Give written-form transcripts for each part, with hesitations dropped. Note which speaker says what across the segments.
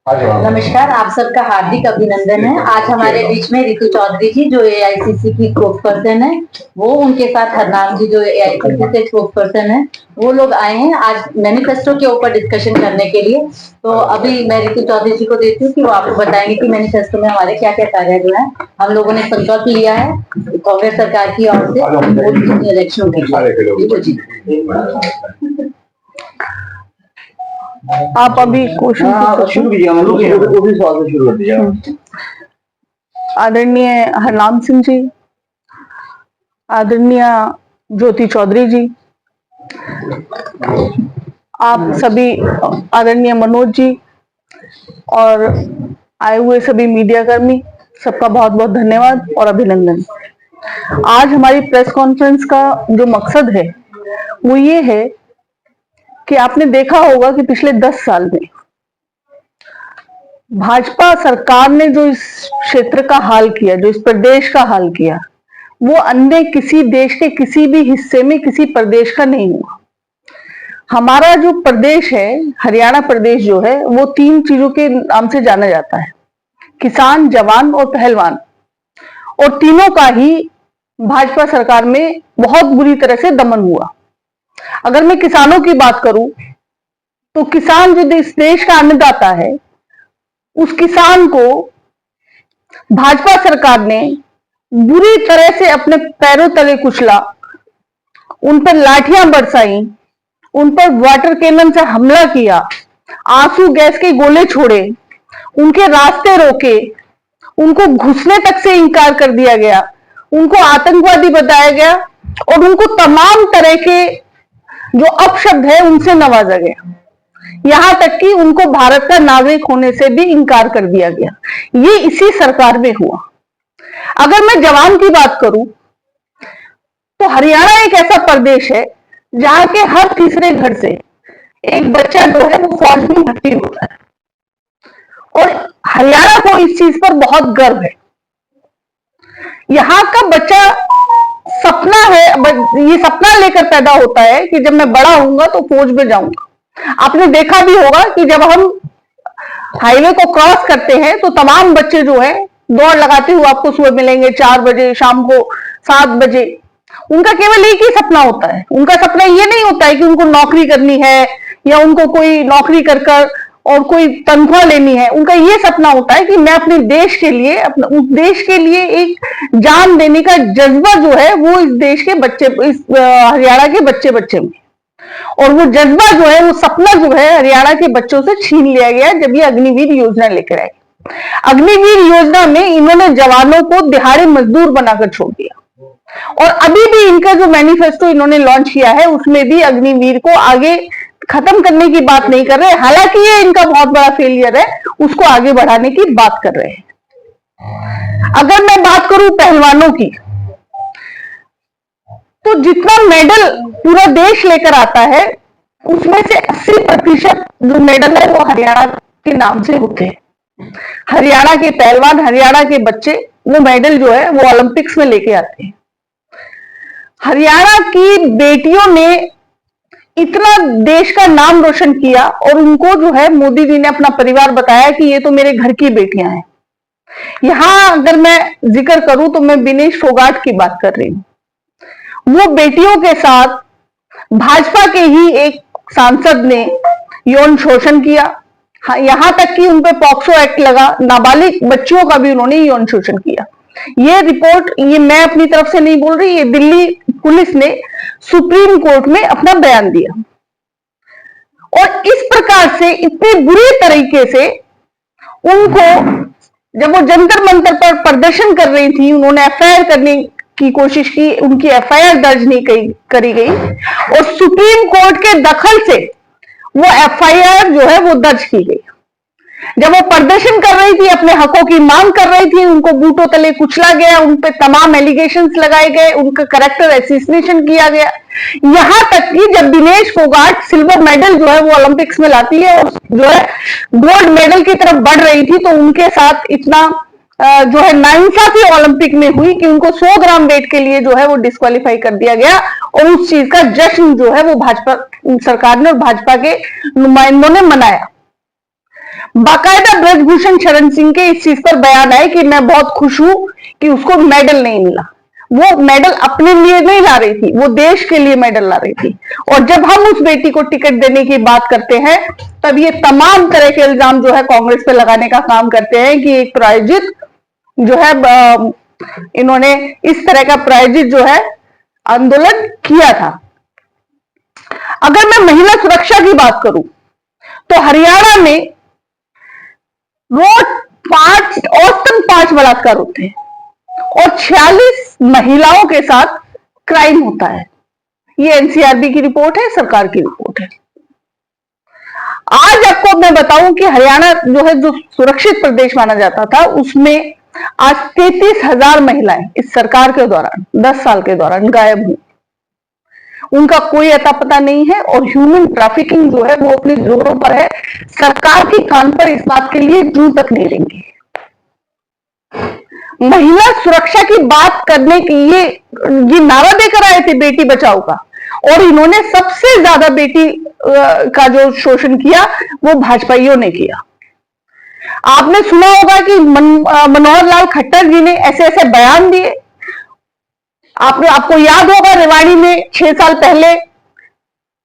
Speaker 1: नमस्कार, आप सबका हार्दिक अभिनंदन है। आज हमारे बीच में रितु चौधरी जी जो एआईसीसी की स्पोक्स पर्सन है, वो उनके साथ हरनाम जी जो एआईसीसी के स्पोक्स पर्सन है, वो लोग आए हैं आज मैनिफेस्टो के ऊपर डिस्कशन करने के लिए। तो अभी मैं रितु चौधरी जी को देती हूँ कि वो आपको बताएंगे कि मैनिफेस्टो में हमारे क्या क्या कार्य जो है हम लोगों ने संकल्प लिया है कांग्रेस सरकार की ओर से इलेक्शन के लिए।
Speaker 2: आप अभी क्वेश्चन
Speaker 1: शुरू कीजिए, हम लोग उसी सवाल से शुरू कर दीजिए।
Speaker 2: आदरणीय हरनाम सिंह जी, आदरणीय ज्योति चौधरी जी, आप सभी आदरणीय मनोज जी और आए हुए सभी मीडिया कर्मी, सबका बहुत बहुत धन्यवाद और अभिनंदन। आज हमारी प्रेस कॉन्फ्रेंस का जो मकसद है वो ये है कि आपने देखा होगा कि पिछले 10 साल में भाजपा सरकार ने जो इस क्षेत्र का हाल किया, जो इस प्रदेश का हाल किया, वो अन्य किसी देश के किसी भी हिस्से में किसी प्रदेश का नहीं हुआ। हमारा जो प्रदेश है, हरियाणा प्रदेश जो है, वो 3 चीजों के नाम से जाना जाता है, किसान, जवान और पहलवान। और तीनों का ही भाजपा सरकार में बहुत बुरी तरह से दमन हुआ। अगर मैं किसानों की बात करूं तो किसान जो इस देश का अन्नदाता है, उस किसान को भाजपा सरकार ने बुरी तरह से अपने पैरों तले कुचला, उन पर लाठियां बरसाई, उन पर वाटर कैनन से हमला किया, आंसू गैस के गोले छोड़े, उनके रास्ते रोके, उनको घुसने तक से इनकार कर दिया गया, उनको आतंकवादी बताया गया और उनको तमाम तरह के जो अपशब्द है उनसे नवाजा गया। यहां तक कि उनको भारत का नागरिक होने से भी इनकार कर दिया गया। ये इसी सरकार में हुआ। अगर मैं जवान की बात करूं तो हरियाणा एक ऐसा प्रदेश है जहां के हर तीसरे घर से एक बच्चा जो है वो फौज में भर्ती होता है और हरियाणा को इस चीज पर बहुत गर्व है। यहाँ का बच्चा सपना है, ये सपना लेकर पैदा होता है कि जब मैं बड़ा होऊंगा तो फौज में जाऊंगा। आपने देखा भी होगा कि जब हम हाईवे को क्रॉस करते हैं तो तमाम बच्चे जो है दौड़ लगाते हुए आपको सुबह मिलेंगे 4 बजे, शाम को 7 बजे। उनका केवल एक ही सपना होता है। उनका सपना ये नहीं होता है कि उनको नौकरी करनी है या उनको कोई नौकरी कर और कोई तनख्वाह लेनी है। उनका ये सपना होता है कि मैं अपने देश के लिए, अपने उस देश के लिए एक जान देने का जज्बा जो है वो इस देश के बच्चे, इस हरियाणा के बच्चे में, और वो जज्बा जो है, वो सपना जो है हरियाणा के बच्चों से छीन लिया गया जब ये अग्निवीर योजना लेकर आए। अग्निवीर योजना में इन्होंने जवानों को दिहाड़ी मजदूर बनाकर छोड़ दिया और अभी भी इनका जो मैनिफेस्टो इन्होंने लॉन्च किया है उसमें भी अग्निवीर को आगे खत्म करने की बात नहीं कर रहे। हालांकि ये इनका बहुत बड़ा फेलियर है, उसको आगे बढ़ाने की बात कर रहे हैं। अगर मैं बात करूं पहलवानों की, तो जितना मेडल पूरा देश लेकर आता है उसमें से 80% जो मेडल है वो हरियाणा के नाम से होते हैं। हरियाणा के पहलवान, हरियाणा के बच्चे वो मेडल जो है वो ओलंपिक्स में लेके आते हैं। हरियाणा की बेटियों ने इतना देश का नाम रोशन किया और उनको जो है मोदी जी ने अपना परिवार बताया कि ये तो मेरे घर की बेटियां हैं। यहां अगर मैं जिक्र करूं तो मैं विनेश फोगाट की बात कर रही हूं। वो बेटियों के साथ भाजपा के ही एक सांसद ने यौन शोषण किया। यहां तक कि उन पर पॉक्सो एक्ट लगा, नाबालिग बच्चियों का भी उन्होंने यौन शोषण किया। ये रिपोर्ट, ये मैं अपनी तरफ से नहीं बोल रही, ये दिल्ली पुलिस ने सुप्रीम कोर्ट में अपना बयान दिया। और इस प्रकार से इतने बुरे तरीके से उनको, जब वो जंतर मंतर पर प्रदर्शन कर रही थी, उन्होंने एफआईआर करने की कोशिश की, उनकी एफआईआर दर्ज नहीं करी गई और सुप्रीम कोर्ट के दखल से वो एफआईआर जो है वो दर्ज की गई। जब वो प्रदर्शन कर रही थी, अपने हकों की मांग कर रही थी, उनको बूटों तले कुचला गया, उन पे तमाम एलिगेशंस लगाए गए, उनका कैरेक्टर एसिसिनेशन किया गया। यहां तक कि जब दिनेश फोगाट सिल्वर मेडल जो है वो ओलंपिक्स में लाती है और जो है गोल्ड मेडल की तरफ बढ़ रही थी, तो उनके साथ इतना जो है नाइंसाफी ओलंपिक में हुई कि उनको 100 ग्राम वेट के लिए जो है वो डिस्क्वालीफाई कर दिया गया और उस चीज का जश्न जो है वो भाजपा सरकार ने और भाजपा के नुमाइंदों ने मनाया। बाकायदा ब्रजभूषण शरण सिंह के इस चीज पर बयान है कि मैं बहुत खुश हूं कि उसको मेडल नहीं मिला। वो मेडल अपने लिए नहीं ला रही थी, वो देश के लिए मेडल ला रही थी। और जब हम उस बेटी को टिकट देने की बात करते हैं तब ये तमाम तरह के इल्जाम जो है कांग्रेस पे लगाने का काम करते हैं कि एक प्रायोजित जो है इन्होंने इस तरह का प्रायोजित जो है आंदोलन किया था। अगर मैं महिला सुरक्षा की बात करूं तो हरियाणा में रोज औसतन 5 बलात्कार होते हैं और 46 महिलाओं के साथ क्राइम होता है। ये एनसीआरबी की रिपोर्ट है, सरकार की रिपोर्ट है। आज आपको मैं बताऊं कि हरियाणा जो है, जो सुरक्षित प्रदेश माना जाता था, उसमें आज 33,000 महिलाएं इस सरकार के दौरान 10 साल के दौरान गायब हुई। उनका कोई अता पता नहीं है और ह्यूमन ट्रैफिकिंग जो है वो अपने जोरों पर है। सरकार की कान पर इस बात के लिए जू तक नहीं लेंगे। महिला सुरक्षा की बात करने की ये नारा देकर आए थे बेटी बचाओ का, और इन्होंने सबसे ज्यादा बेटी का जो शोषण किया वो भाजपाइयों ने किया। आपने सुना होगा कि मनोहर लाल खट्टर जी ने ऐसे ऐसे बयान दिए। आपको याद होगा रेवाड़ी में 6 साल पहले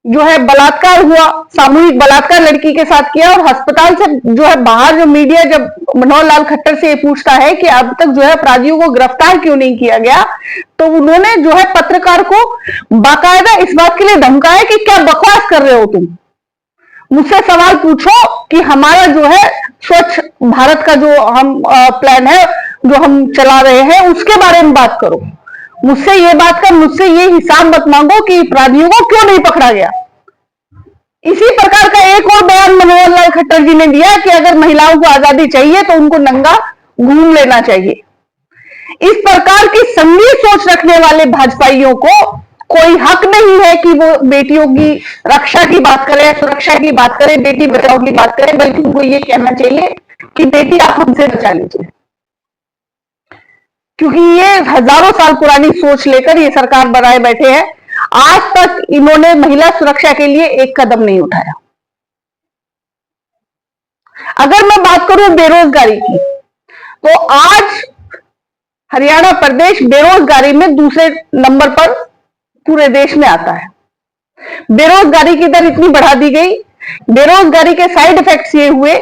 Speaker 2: जो है बलात्कार हुआ, सामूहिक बलात्कार लड़की के साथ किया, और अस्पताल से जो है बाहर जो मीडिया जब मनोहर लाल खट्टर से ये पूछता है कि अब तक जो है अपराधियों को गिरफ्तार क्यों नहीं किया गया, तो उन्होंने जो है पत्रकार को बाकायदा इस बात के लिए धमकाया कि क्या बकवास कर रहे हो तुम, मुझसे सवाल पूछो कि हमारा जो है स्वच्छ भारत का जो हम प्लान है जो हम चला रहे हैं उसके बारे में बात करो। मुझसे ये हिसाब मत मांगो कि अपराधियों को क्यों नहीं पकड़ा गया। इसी प्रकार का एक और बयान मनोहर लाल खट्टर जी ने दिया कि अगर महिलाओं को आजादी चाहिए तो उनको नंगा घूम लेना चाहिए। इस प्रकार की संघीय सोच रखने वाले भाजपाइयों को कोई हक नहीं है कि वो बेटियों की रक्षा की बात करें, सुरक्षा की बात करें, बेटी बचाओ की बात करें, बल्कि उनको ये कहना चाहिए कि बेटी आप हमसे बचा लीजिए। क्योंकि ये हजारों साल पुरानी सोच लेकर ये सरकार बनाए बैठे हैं। आज तक इन्होंने महिला सुरक्षा के लिए एक कदम नहीं उठाया। अगर मैं बात करूं बेरोजगारी की, तो आज हरियाणा प्रदेश बेरोजगारी में दूसरे नंबर पर पूरे देश में आता है। बेरोजगारी की दर इतनी बढ़ा दी गई, बेरोजगारी के साइड इफेक्ट्स ये हुए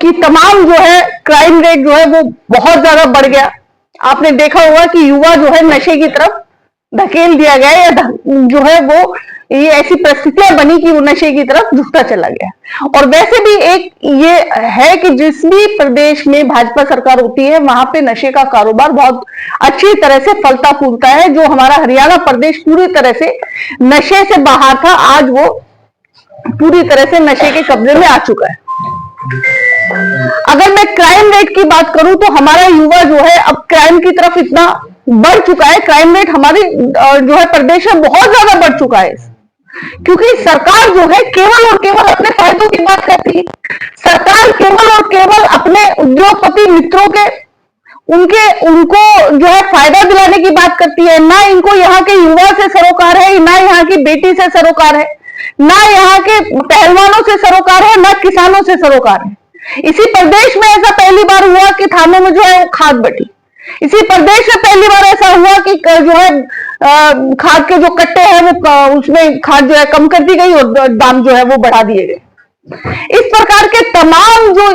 Speaker 2: कि तमाम जो है क्राइम रेट जो है वो बहुत ज्यादा बढ़ गया। आपने देखा होगा कि युवा जो है नशे की तरफ धकेल दिया गया, या जो है वो ये ऐसी परिस्थितियां बनी कि वो नशे की तरफ झुकता चला गया। और वैसे भी एक ये है कि जिस भी प्रदेश में भाजपा सरकार होती है वहां पे नशे का कारोबार बहुत अच्छी तरह से फलता फूलता है। जो हमारा हरियाणा प्रदेश पूरी तरह से नशे से बाहर था, आज वो पूरी तरह से नशे के कब्जे में आ चुका है। अगर मैं क्राइम रेट की बात करूं तो हमारा युवा जो है अब क्राइम की तरफ इतना बढ़ चुका है, क्राइम रेट हमारे जो है प्रदेश में बहुत ज्यादा बढ़ चुका है, क्योंकि सरकार जो है केवल और केवल अपने फायदों की बात करती है। सरकार केवल और केवल अपने उद्योगपति मित्रों के उनको जो है फायदा दिलाने की बात करती है। ना इनको यहाँ के युवा से सरोकार है, ना यहाँ की बेटी से सरोकार है, ना यहाँ के पहलवानों से सरोकार है, ना किसानों से सरोकार है। इसी प्रदेश में ऐसा पहली बार हुआ कि थानों में जो है खाद बटी। इसी प्रदेश में पहली बार ऐसा हुआ कि जो है खाद के जो कट्टे हैं वो उसमें खाद जो है कम कर दी गई और दाम जो है वो बढ़ा दिए गए। इस प्रकार के तमाम जो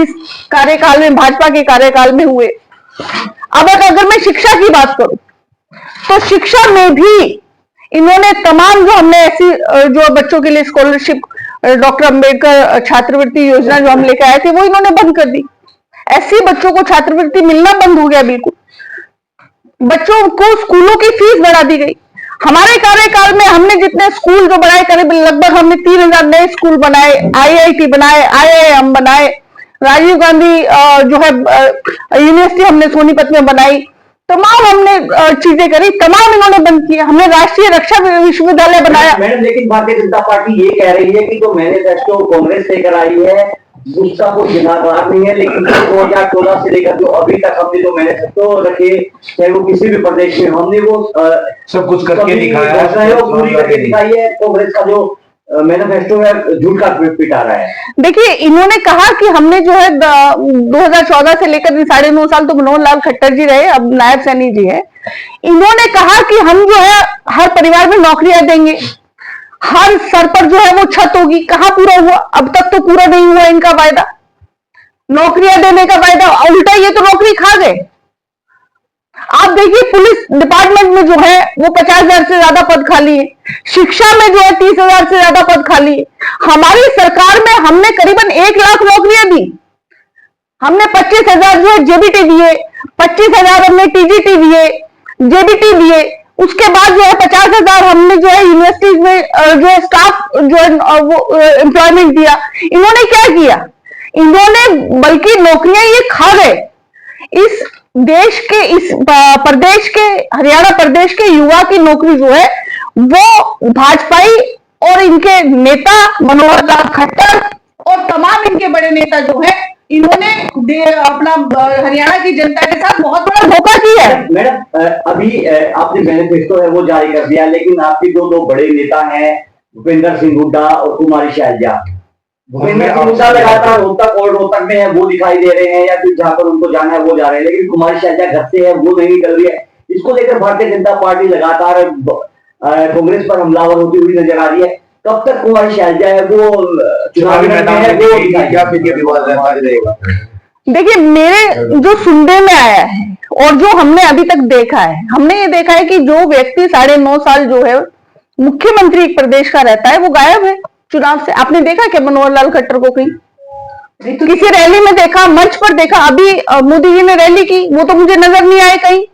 Speaker 2: इस कार्यकाल में, भाजपा के कार्यकाल में हुए। अब अगर मैं शिक्षा की बात करूं तो शिक्षा में भी इन्होंने तमाम जो हमने ऐसी जो बच्चों के लिए स्कॉलरशिप, डॉक्टर अंबेडकर छात्रवृत्ति योजना जो हम लेकर आए थे वो इन्होंने बंद कर दी। ऐसी बच्चों को छात्रवृत्ति मिलना बंद हो गया बिल्कुल। बच्चों को स्कूलों की फीस बढ़ा दी गई। हमारे कार्यकाल में हमने जितने स्कूल जो बनाए, करीब लगभग हमने 3000 नए स्कूल बनाए, IIT बनाए, IIM बनाए, राजीव गांधी जो है यूनिवर्सिटी हमने सोनीपत में बनाई, तमाम हमने चीजें करी, तमाम इन्होंने बंद किया। हमने राष्ट्रीय रक्षा विश्वविद्यालय बनाया।
Speaker 3: मैडम, लेकिन भारतीय जनता पार्टी ये कह रही है कि जो मैनिफेस्टो कांग्रेस लेकर आई है उसका कोई जिम्मेदार नहीं है, लेकिन 2014 से लेकर जो अभी तक हमने जो मैनिफेस्टो रखे, चाहे वो किसी भी प्रदेश में, हमने वो
Speaker 4: सब कुछ करके दिखाया है,
Speaker 3: पूरी करके दिखाई है। कांग्रेस का जो मैनिफेस्टो में झूठ का पिटा रहा है।
Speaker 2: देखिए, इन्होंने कहा कि हमने जो है 2014 से लेकर 9.5 साल तो मनोहर लाल खट्टर जी रहे, अब नायब सैनी जी है। इन्होंने कहा कि हम जो है हर परिवार में नौकरियां देंगे, हर सर पर जो है वो छत होगी। कहाँ पूरा हुआ? अब तक तो पूरा नहीं हुआ इनका वायदा, नौकरियां देने का वायदा। उल्टा ये तो नौकरी खा गए। आप देखिए, पुलिस डिपार्टमेंट में जो है वो 50,000 से ज्यादा पद खाली है, शिक्षा में जो है 30,000 से ज्यादा पद खाली है। हमारी सरकार में हमने करीबन 1 लाख नौकरियां दी। हमने 25,000 जो है जेबीटी दिए, 25,000 हमने टीजीटी दिए, जेबीटी दिए। उसके बाद जो है 50,000 हमने जो है यूनिवर्सिटीज में जो है स्टाफ जो है वो एम्प्लॉयमेंट दिया। इन्होंने क्या किया? इन्होंने बल्कि नौकरियां ये खा गए। इस देश के, इस प्रदेश के, हरियाणा प्रदेश के युवा की नौकरी जो है वो भाजपाई और इनके नेता मनोहर लाल खट्टर और तमाम इनके बड़े नेता जो है, इन्होंने अपना हरियाणा की जनता के साथ बहुत बड़ा धोखा किया है।
Speaker 3: मैडम, अभी आपने मैनिफेस्टो है वो जारी कर दिया, लेकिन आपके जो 2 बड़े नेता हैं भूपेंद्र सिंह हुड्डा और कुमारी शैलजा, भूपेंद्र सिंह हुड्डा लगातार रोहतक और रोहतक में है वो दिखाई दे रहे हैं, या फिर जहां पर उनको जाना है वो जा रहे हैं, लेकिन कुमारी शैलजा घर से है वो नहीं निकल रही है। इसको लेकर भारतीय जनता पार्टी लगातार कांग्रेस पर हमलावर होती हुई नजर आ रही है। कब तक कुमारी शैलजा है वो चुनावी मैदान में क्या फिर ये विवाद रहेगा?
Speaker 2: देखिए, मेरे जो सुनने में आया है और जो हमने अभी तक देखा है, हमने ये देखा है कि जो व्यक्ति 9.5 साल जो है मुख्यमंत्री एक प्रदेश का रहता है वो गायब है चुनाव से। आपने देखा क्या मनोहर लाल खट्टर को कहीं किसी रैली में देखा, मंच पर देखा? अभी मोदी जी ने रैली की, वो तो मुझे नजर नहीं आए कहीं।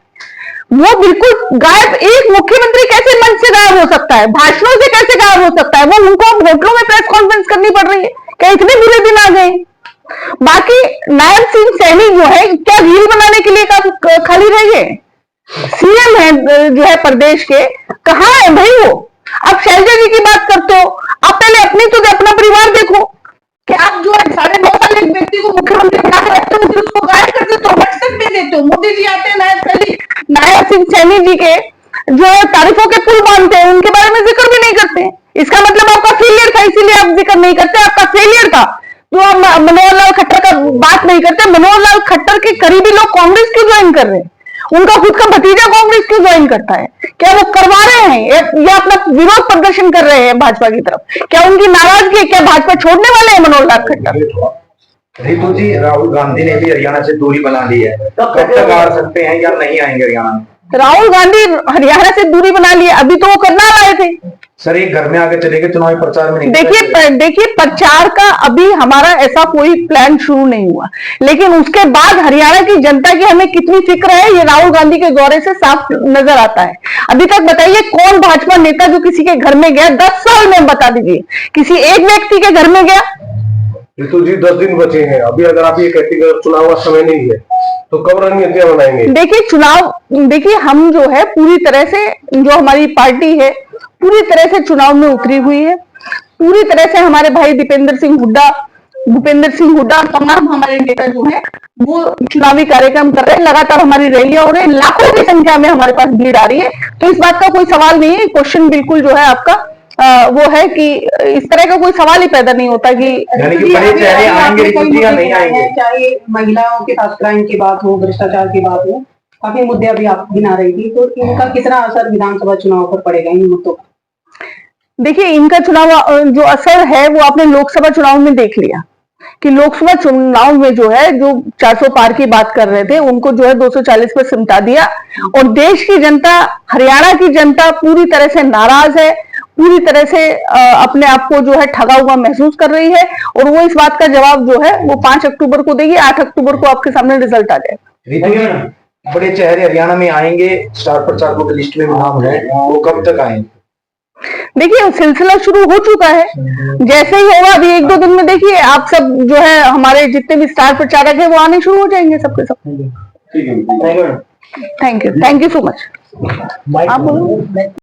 Speaker 2: वो बिल्कुल गायब। एक मुख्यमंत्री कैसे मंच से गायब हो सकता है? भाषणों से कैसे गायब हो सकता है? वो उनको होटलों में प्रेस कॉन्फ्रेंस करनी पड़ रही है। क्या इतने बुरे दिन आ गए? बाकी नायब सिंह सैनी जो है क्या रील बनाने के लिए खाली रह गए? सीएम है जो है प्रदेश के, कहाँ है भाई वो? आप शैलजा जी की बात करते हो, आप पहले अपनी तो अपना परिवार देखो कि आप जो है 9.5 साल एक व्यक्ति को मुख्यमंत्री बना के रखते हो, फिर उसको गायब कर देते हो, व्हाट्सएप पे देते हो। मोदी जी आते हैं, नायब सिंह सैनी जी के जो है तारीफों के पुल बांधते हैं, उनके बारे में जिक्र भी नहीं करते हैं। इसका मतलब आपका फेलियर था, इसीलिए आप जिक्र नहीं करते। आपका फेलियर था तो आप मनोहर लाल खट्टर का बात नहीं करते। मनोहर लाल खट्टर के करीबी लोग कांग्रेस क्यों ज्वाइन कर रहे हैं? उनका खुद का भतीजा कांग्रेस क्यों ज्वाइन करता है? क्या वो करवा रहे हैं या अपना विरोध प्रदर्शन कर रहे हैं भाजपा की तरफ? क्या उनकी नाराजगी है? क्या भाजपा छोड़ने वाले हैं मनोहर लाल खट्टर?
Speaker 4: रितु जी, राहुल गांधी ने भी हरियाणा से दूरी बना ली है, कब तक आ सकते हैं या नहीं आएंगे हरियाणा में?
Speaker 2: राहुल गांधी हरियाणा से दूरी बना ली है, अभी तो वो करनाल आए थे।
Speaker 4: सर, एक घर में आगे चले गए, चुनावी प्रचार में नहीं।
Speaker 2: देखिए प्रचार का अभी हमारा ऐसा कोई प्लान शुरू नहीं हुआ, लेकिन उसके बाद हरियाणा की जनता की हमें कितनी फिक्र है ये राहुल गांधी के दौरे से साफ नजर आता है। अभी तक बताइए कौन भाजपा नेता जो किसी के घर में गया 10 साल में? बता दीजिए किसी एक व्यक्ति के घर में गया?
Speaker 4: रितु जी, 10 दिन बचे हैं अभी। अगर आप ये कहते हैं चुनाव का समय नहीं है तो कब रणनीतियां बनाएंगे?
Speaker 2: देखिए हम जो है पूरी तरह से, जो हमारी पार्टी है पूरी तरह से चुनाव में उतरी हुई है। पूरी तरह से हमारे भाई भूपेंद्र सिंह हुड्डा तमाम हमारे नेता जो है वो चुनावी कार्यक्रम कर रहे हैं। लगातार हमारी रैलियां हो रही है, लाखों की संख्या में हमारे पास भीड़ आ रही है। तो इस बात का कोई सवाल नहीं है। क्वेश्चन बिल्कुल जो है आपका वो है कि इस तरह का कोई सवाल ही पैदा नहीं होता कि
Speaker 4: यानी कि बड़े चेहरे आएंगे या नहीं आएंगे।
Speaker 5: चाहे महिलाओं के साथ क्राइम की बात हो, भ्रष्टाचार की बात हो, काफी मुद्दे अभी आप गिना रही थी, तो इनका कितना असर विधानसभा चुनाव पर पड़ेगा इन मुद्दों का?
Speaker 2: देखिए, इनका चुनाव जो असर है वो आपने लोकसभा चुनाव में देख लिया कि लोकसभा चुनाव में जो है जो 400 पार की बात कर रहे थे उनको जो है 240 पर सिमटा दिया। और देश की जनता, हरियाणा की जनता पूरी तरह से नाराज है, पूरी तरह से अपने आप को जो है ठगा हुआ महसूस कर रही है। और वो इस बात का जवाब जो है वो 5 अक्टूबर को देगी। 8 अक्टूबर को आपके सामने रिजल्ट आ जाएगा।
Speaker 4: बड़े चेहरे हरियाणा में आएंगे, स्टार प्रचारकों की लिस्ट में नाम है, वो कब तक आएंगे?
Speaker 2: देखिए सिलसिला शुरू हो चुका है, जैसे ही होगा अभी 1-2 दिन में देखिए आप सब जो है हमारे जितने भी स्टार प्रचारक है वो आने शुरू हो जाएंगे सबके सब।
Speaker 3: ठीक है,
Speaker 2: थैंक यू सो मच। आप बोलो।